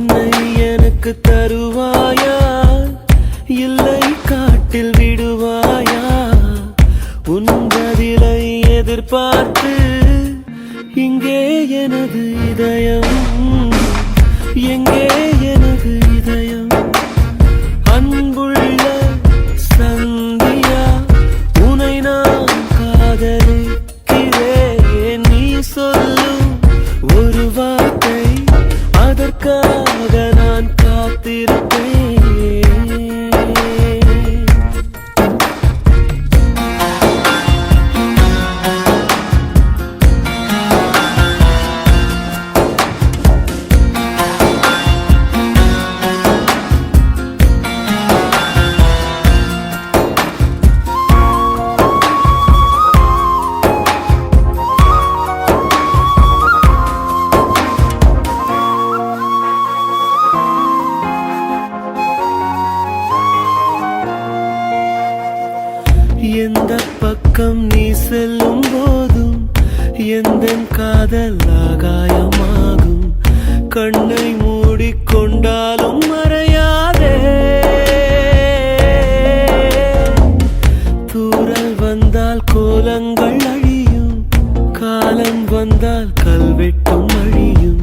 என்னை எனக்கு தருவாயா, இல்லை காட்டில் விடுவாயா? உன் பதிலை எதிர்பார்த்து இங்கே எனது இதயம், எங்கே எனது இதயம்? அன்புள்ள சந்தியா, உனை நான் காதலிக்கிறேன். நீ சொல்லும் ஒரு வார்த்தை, அதற்காக நான் காத்திருப்பேன். எந்த பக்கம் நீ செல்லும் போதும் எந்தன் காதல் ஆகாயமாகும். கண்ணை மூடிக்கொண்டாலும் மறையாதே. தூறல் வந்தால் கோலங்கள் அழியும், காலம் வந்தால் கல்வெட்டும் அழியும்.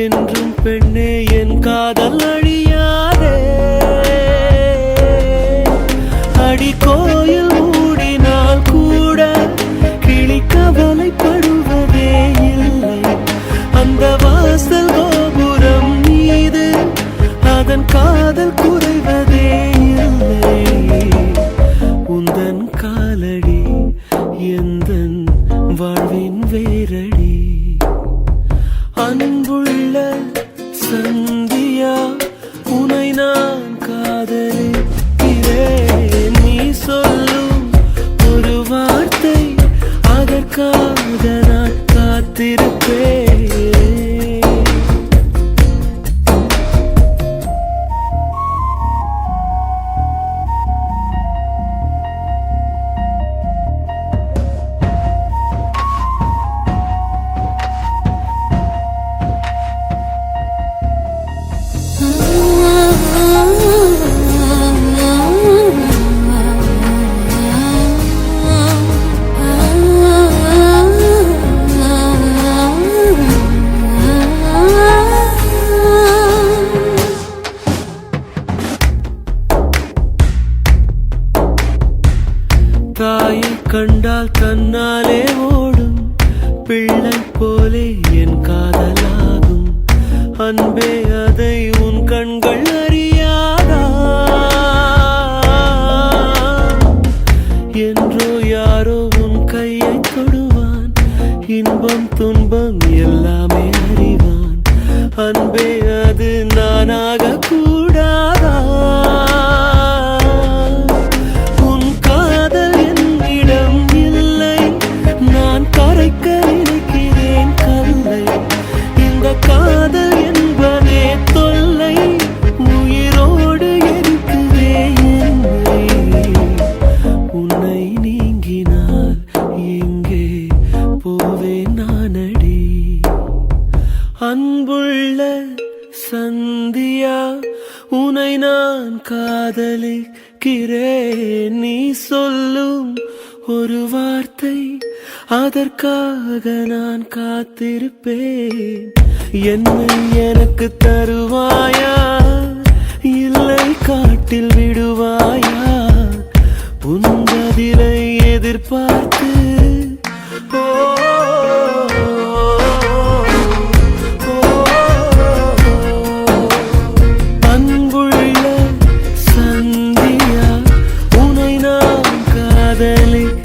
என்றும் பெண்ணே என் காதல் அழியாதே. அடி கோயில் மூடினால் கூட கிளி கவலைப்படுவதே இல்லை. அந்த வாசல் கோபுரம் மீது அதன் காதல் குறைவதே இல்லை. உந்தன் காலடி எந்தன் வாழ்வின் வேரடி. அன்புள்ள சந்தியா, உனை நான் காதலிக்கிறேன். நீ சொல்லும் ஒரு வார்த்தை, அதற்காக நான் காத்திருப்பேன். தாயை கண்டால் தன்னாலே ஓடும் பிள்ளை போலே என் காதலாகும். அன்பே, அதை உன் கண்கள் அறியாதா? என்றோ யாரோ உன் கையை தொடுவான், இன்பம் துன்பம் எல்லாமே அறிவான். அன்பே, அது நானாக கூடாதா? கரைக்க நினைக்கிறேன் கல்லை. இந்த காதல் என்பதே தொல்லை, உயிரோடு எரிக்குதே என்னை. உன்னை நீங்கினால் எங்கே போவேன் நானடி? அன்புள்ள சந்தியா, உனை நான் காதலிக்கிறேன். நீ சொல்லும் ஒரு வார்த்தை, அதற்காக நான் காத்திருப்பேன். என்னை எனக்கு தருவாயா, இல்லை காட்டில் விடுவாயா? உன் பதிலை எதிர்பார்த்து அன்புள்ள சந்தியா, உனை நான் காதலிக்கிறேன்.